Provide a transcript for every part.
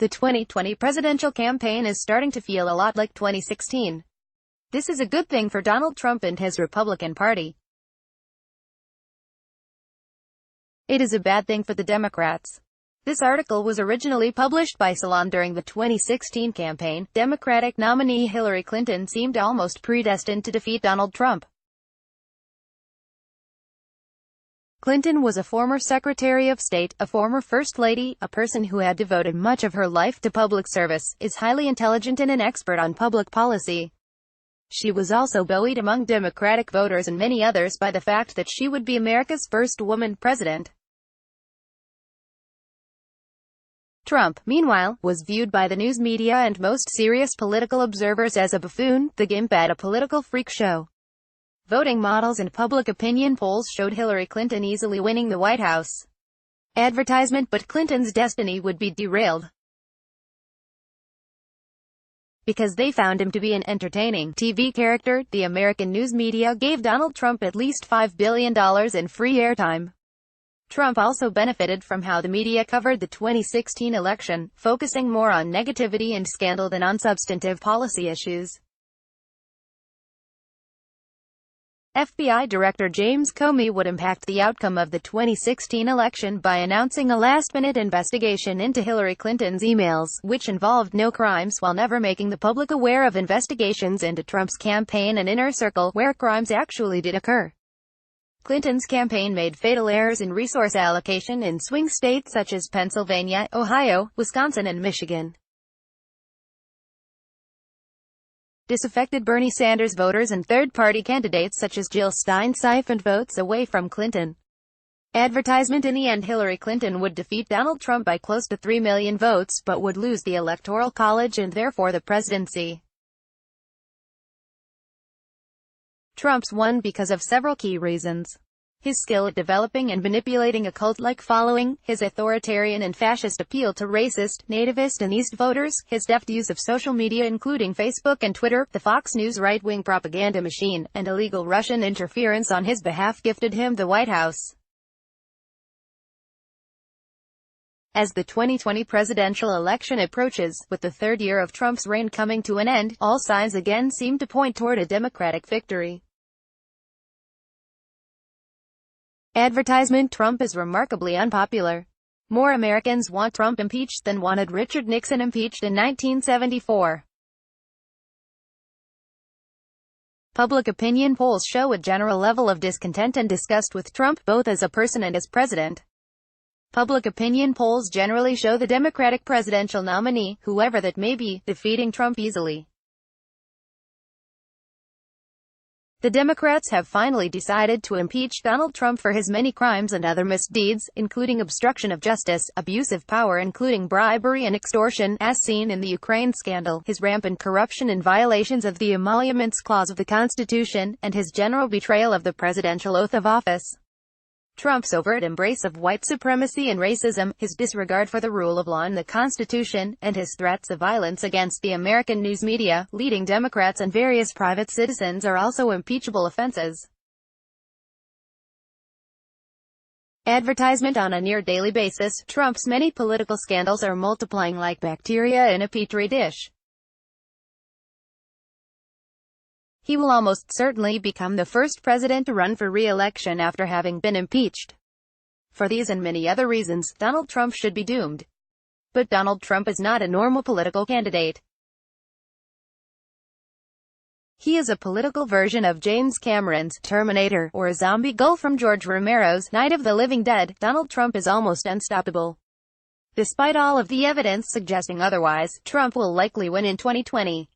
The 2020 presidential campaign is starting to feel a lot like 2016. This is a good thing for Donald Trump and his Republican Party. It is a bad thing for the Democrats. This article was originally published by Salon during the 2016 campaign. Democratic nominee Hillary Clinton seemed almost predestined to defeat Donald Trump. Clinton was a former Secretary of State, a former First Lady, a person who had devoted much of her life to public service, is highly intelligent and an expert on public policy. She was also buoyed among Democratic voters and many others by the fact that she would be America's first woman president. Trump, meanwhile, was viewed by the news media and most serious political observers as a buffoon, the gimp at a political freak show. Voting models and public opinion polls showed Hillary Clinton easily winning the White House. Advertisement, but Clinton's destiny would be derailed. Because they found him to be an entertaining TV character, the American news media gave Donald Trump at least $5 billion in free airtime. Trump also benefited from how the media covered the 2016 election, focusing more on negativity and scandal than on substantive policy issues. FBI Director James Comey would impact the outcome of the 2016 election by announcing a last-minute investigation into Hillary Clinton's emails, which involved no crimes, while never making the public aware of investigations into Trump's campaign and inner circle, where crimes actually did occur. Clinton's campaign made fatal errors in resource allocation in swing states such as Pennsylvania, Ohio, Wisconsin and Michigan. Disaffected Bernie Sanders voters and third-party candidates such as Jill Stein siphoned votes away from Clinton. Advertisement. In the end, Hillary Clinton would defeat Donald Trump by close to 3 million votes, but would lose the Electoral College and therefore the presidency. Trump's won because of several key reasons. His skill at developing and manipulating a cult-like following, his authoritarian and fascist appeal to racist, nativist and East voters, his deft use of social media including Facebook and Twitter, the Fox News right-wing propaganda machine, and illegal Russian interference on his behalf gifted him the White House. As the 2020 presidential election approaches, with the third year of Trump's reign coming to an end, all signs again seem to point toward a Democratic victory. Advertisement. Trump is remarkably unpopular. More Americans want Trump impeached than wanted Richard Nixon impeached in 1974. Public opinion polls show a general level of discontent and disgust with Trump, both as a person and as president. Public opinion polls generally show the Democratic presidential nominee, whoever that may be, defeating Trump easily. The Democrats have finally decided to impeach Donald Trump for his many crimes and other misdeeds, including obstruction of justice, abuse of power including bribery and extortion, as seen in the Ukraine scandal, his rampant corruption and violations of the Emoluments Clause of the Constitution, and his general betrayal of the presidential oath of office. Trump's overt embrace of white supremacy and racism, his disregard for the rule of law and the Constitution, and his threats of violence against the American news media, leading Democrats and various private citizens are also impeachable offenses. Advertisement. On a near-daily basis, Trump's many political scandals are multiplying like bacteria in a petri dish. He will almost certainly become the first president to run for re-election after having been impeached. For these and many other reasons, Donald Trump should be doomed. But Donald Trump is not a normal political candidate. He is a political version of James Cameron's Terminator, or a zombie gull from George Romero's Night of the Living Dead. Donald Trump is almost unstoppable. Despite all of the evidence suggesting otherwise, Trump will likely win in 2020.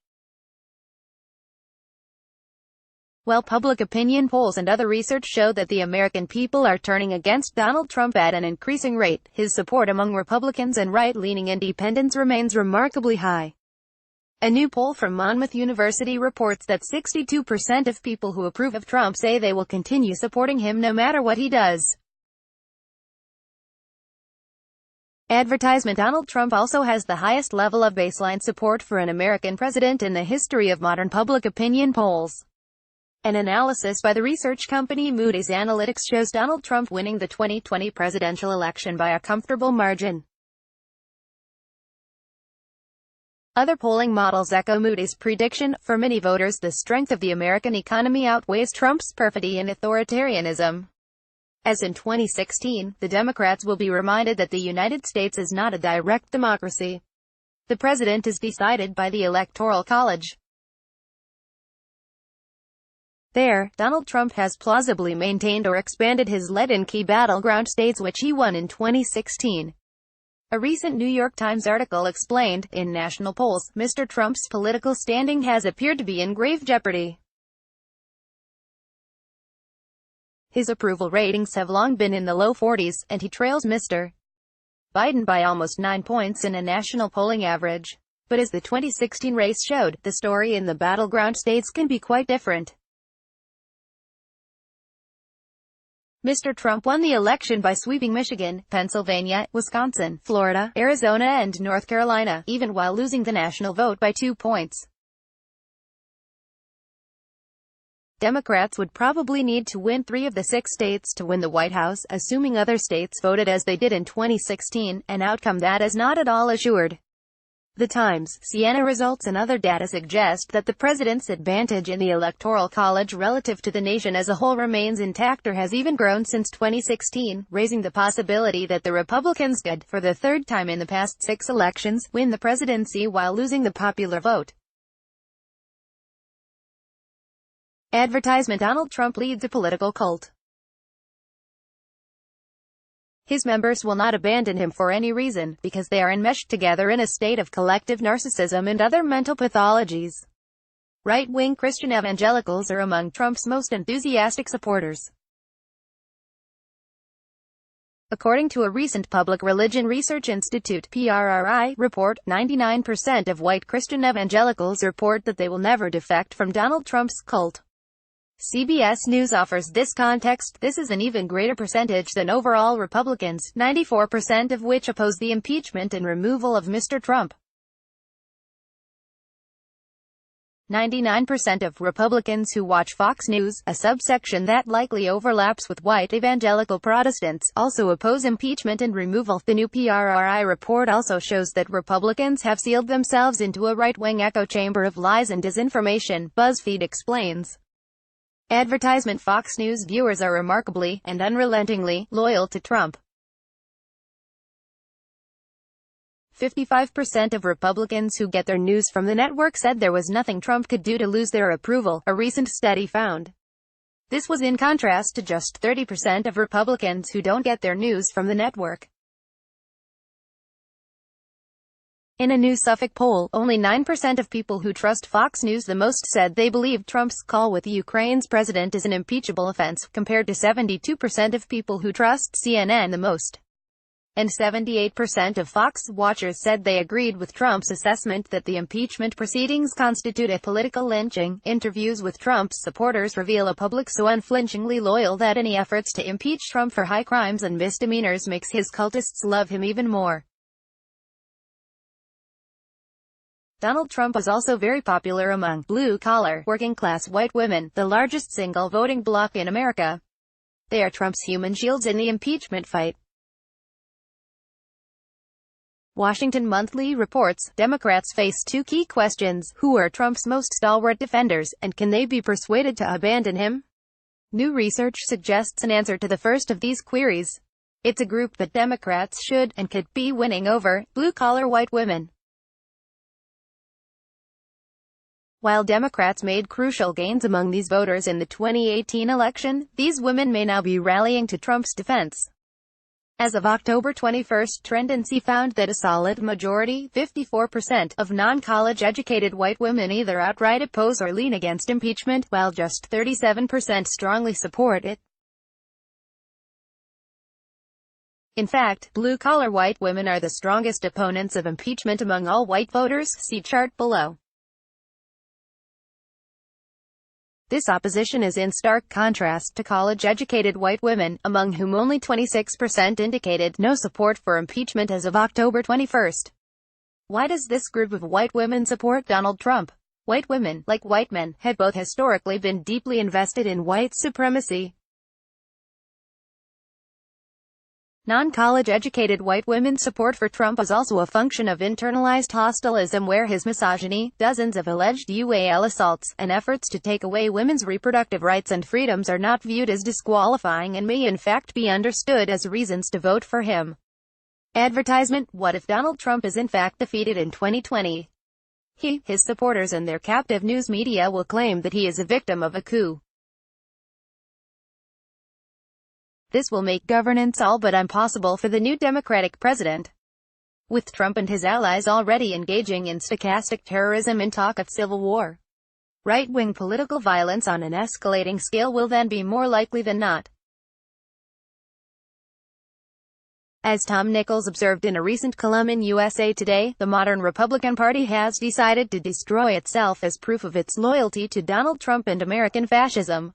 While public opinion polls and other research show that the American people are turning against Donald Trump at an increasing rate, his support among Republicans and right-leaning independents remains remarkably high. A new poll from Monmouth University reports that 62% of people who approve of Trump say they will continue supporting him no matter what he does. Advertisement. Donald Trump also has the highest level of baseline support for an American president in the history of modern public opinion polls. An analysis by the research company Moody's Analytics shows Donald Trump winning the 2020 presidential election by a comfortable margin. Other polling models echo Moody's prediction. For many voters, the strength of the American economy outweighs Trump's perfidy and authoritarianism. As in 2016, the Democrats will be reminded that the United States is not a direct democracy. The president is decided by the Electoral College. There, Donald Trump has plausibly maintained or expanded his lead in key battleground states which he won in 2016. A recent New York Times article explained, in national polls, Mr. Trump's political standing has appeared to be in grave jeopardy. His approval ratings have long been in the low 40s, and he trails Mr. Biden by almost 9 points in a national polling average. But as the 2016 race showed, the story in the battleground states can be quite different. Mr. Trump won the election by sweeping Michigan, Pennsylvania, Wisconsin, Florida, Arizona and North Carolina, even while losing the national vote by 2 points. Democrats would probably need to win 3 of the 6 states to win the White House, assuming other states voted as they did in 2016, an outcome that is not at all assured. The Times, Siena results and other data suggest that the president's advantage in the Electoral College relative to the nation as a whole remains intact or has even grown since 2016, raising the possibility that the Republicans could, for the third time in the past 6 elections, win the presidency while losing the popular vote. Advertisement. Donald Trump leads a political cult. His members will not abandon him for any reason, because they are enmeshed together in a state of collective narcissism and other mental pathologies. Right-wing Christian evangelicals are among Trump's most enthusiastic supporters. According to a recent Public Religion Research Institute (PRRI) report, 99% of white Christian evangelicals report that they will never defect from Donald Trump's cult. CBS News offers this context. This is an even greater percentage than overall Republicans, 94% of which oppose the impeachment and removal of Mr. Trump. 99% of Republicans who watch Fox News, a subsection that likely overlaps with white evangelical Protestants, also oppose impeachment and removal. The new PRRI report also shows that Republicans have sealed themselves into a right-wing echo chamber of lies and disinformation, BuzzFeed explains. Advertisement. Fox News viewers are remarkably, and unrelentingly, loyal to Trump. 55% of Republicans who get their news from the network said there was nothing Trump could do to lose their approval, a recent study found. This was in contrast to just 30% of Republicans who don't get their news from the network. In a new Suffolk poll, only 9% of people who trust Fox News the most said they believe Trump's call with Ukraine's president is an impeachable offense, compared to 72% of people who trust CNN the most. And 78% of Fox watchers said they agreed with Trump's assessment that the impeachment proceedings constitute a political lynching. Interviews with Trump's supporters reveal a public so unflinchingly loyal that any efforts to impeach Trump for high crimes and misdemeanors makes his cultists love him even more. Donald Trump was also very popular among blue-collar, working-class white women, the largest single voting bloc in America. They are Trump's human shields in the impeachment fight. Washington Monthly reports, Democrats face 2 key questions: who are Trump's most stalwart defenders, and can they be persuaded to abandon him? New research suggests an answer to the first of these queries. It's a group that Democrats should, and could, be winning over: blue-collar white women. While Democrats made crucial gains among these voters in the 2018 election, these women may now be rallying to Trump's defense. As of October 21, Tendency found that a solid majority, 54%, of non-college educated white women either outright oppose or lean against impeachment, while just 37% strongly support it. In fact, blue-collar white women are the strongest opponents of impeachment among all white voters, see chart below. This opposition is in stark contrast to college-educated white women, among whom only 26% indicated no support for impeachment as of October 21. Why does this group of white women support Donald Trump? White women, like white men, have both historically been deeply invested in white supremacy. Non-college educated white women's support for Trump is also a function of internalized hostilism, where his misogyny, dozens of alleged UAL assaults, and efforts to take away women's reproductive rights and freedoms are not viewed as disqualifying and may in fact be understood as reasons to vote for him. Advertisement: what if Donald Trump is in fact defeated in 2020? His supporters and their captive news media will claim that he is a victim of a coup. This will make governance all but impossible for the new Democratic president. With Trump and his allies already engaging in stochastic terrorism and talk of civil war, right-wing political violence on an escalating scale will then be more likely than not. As Tom Nichols observed in a recent column in USA Today, the modern Republican Party has decided to destroy itself as proof of its loyalty to Donald Trump and American fascism.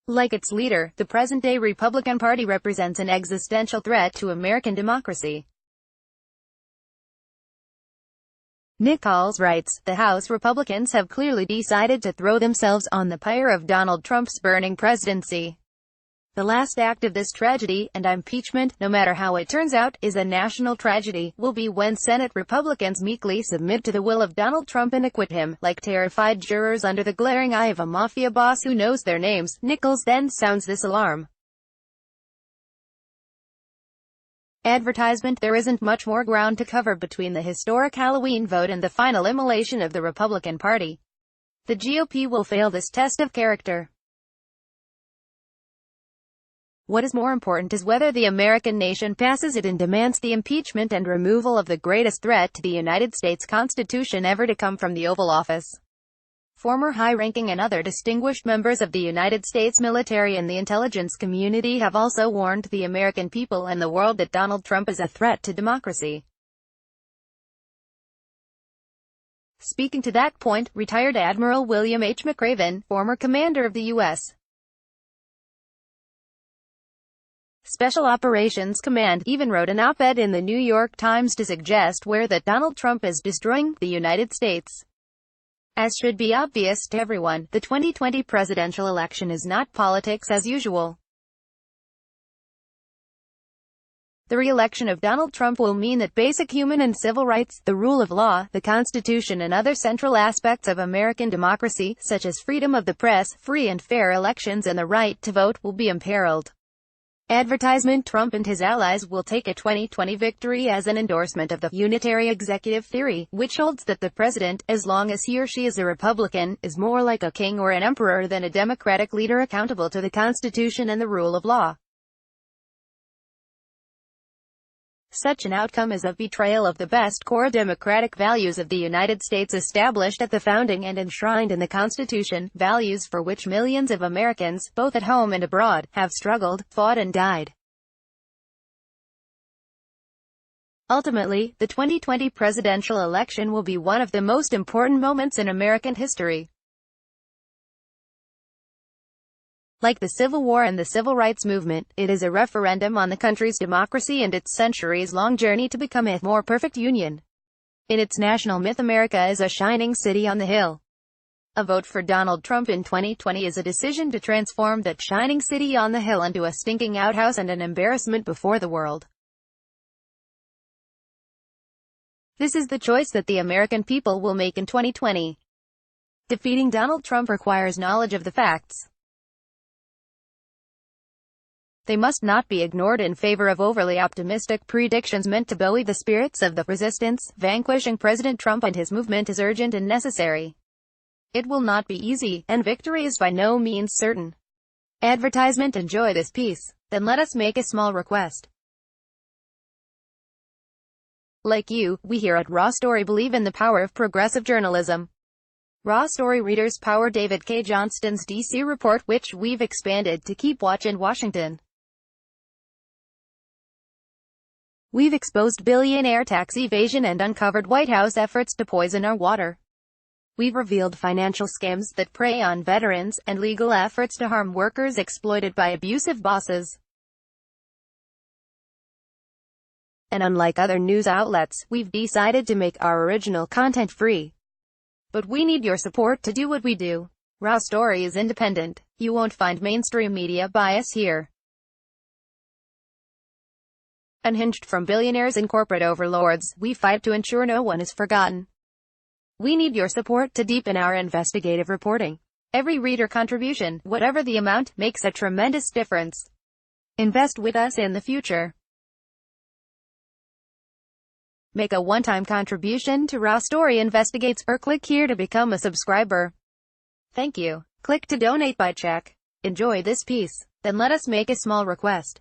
Like its leader, the present-day Republican Party represents an existential threat to American democracy. Nichols writes, the House Republicans have clearly decided to throw themselves on the pyre of Donald Trump's burning presidency. The last act of this tragedy, and impeachment, no matter how it turns out, is a national tragedy, will be when Senate Republicans meekly submit to the will of Donald Trump and acquit him, like terrified jurors under the glaring eye of a mafia boss who knows their names. Nichols then sounds this alarm. Advertisement: there isn't much more ground to cover between the historic Halloween vote and the final immolation of the Republican Party. The GOP will fail this test of character. What is more important is whether the American nation passes it and demands the impeachment and removal of the greatest threat to the United States Constitution ever to come from the Oval Office. Former high-ranking and other distinguished members of the United States military and the intelligence community have also warned the American people and the world that Donald Trump is a threat to democracy. Speaking to that point, retired Admiral William H. McRaven, former commander of the U.S. Special Operations Command, even wrote an op-ed in the New York Times to suggest that Donald Trump is destroying the United States. As should be obvious to everyone, the 2020 presidential election is not politics as usual. The re-election of Donald Trump will mean that basic human and civil rights, the rule of law, the Constitution and other central aspects of American democracy, such as freedom of the press, free and fair elections and the right to vote, will be imperiled. Advertisement: Trump and his allies will take a 2020 victory as an endorsement of the unitary executive theory, which holds that the president, as long as he or she is a Republican, is more like a king or an emperor than a Democratic leader accountable to the Constitution and the rule of law. Such an outcome is a betrayal of the best core democratic values of the United States established at the founding and enshrined in the Constitution, values for which millions of Americans, both at home and abroad, have struggled, fought and died. Ultimately, the 2020 presidential election will be one of the most important moments in American history. Like the Civil War and the Civil Rights Movement, it is a referendum on the country's democracy and its centuries-long journey to become a more perfect union. In its national myth, America is a shining city on the hill. A vote for Donald Trump in 2020 is a decision to transform that shining city on the hill into a stinking outhouse and an embarrassment before the world. This is the choice that the American people will make in 2020. Defeating Donald Trump requires knowledge of the facts. They must not be ignored in favor of overly optimistic predictions meant to buoy the spirits of the resistance. Vanquishing President Trump and his movement is urgent and necessary. It will not be easy, and victory is by no means certain. Advertisement: enjoy this piece. Then let us make a small request. Like you, we here at Raw Story believe in the power of progressive journalism. Raw Story readers power David K. Johnston's D.C. report, which we've expanded to keep watch in Washington. We've exposed billionaire tax evasion and uncovered White House efforts to poison our water. We've revealed financial scams that prey on veterans, and legal efforts to harm workers exploited by abusive bosses. And unlike other news outlets, we've decided to make our original content free. But we need your support to do what we do. Raw Story is independent. You won't find mainstream media bias here. Unhinged from billionaires and corporate overlords, we fight to ensure no one is forgotten. We need your support to deepen our investigative reporting. Every reader contribution, whatever the amount, makes a tremendous difference. Invest with us in the future. Make a one-time contribution to Raw Story Investigates or click here to become a subscriber. Thank you. Click to donate by check. Enjoy this piece. Then let us make a small request.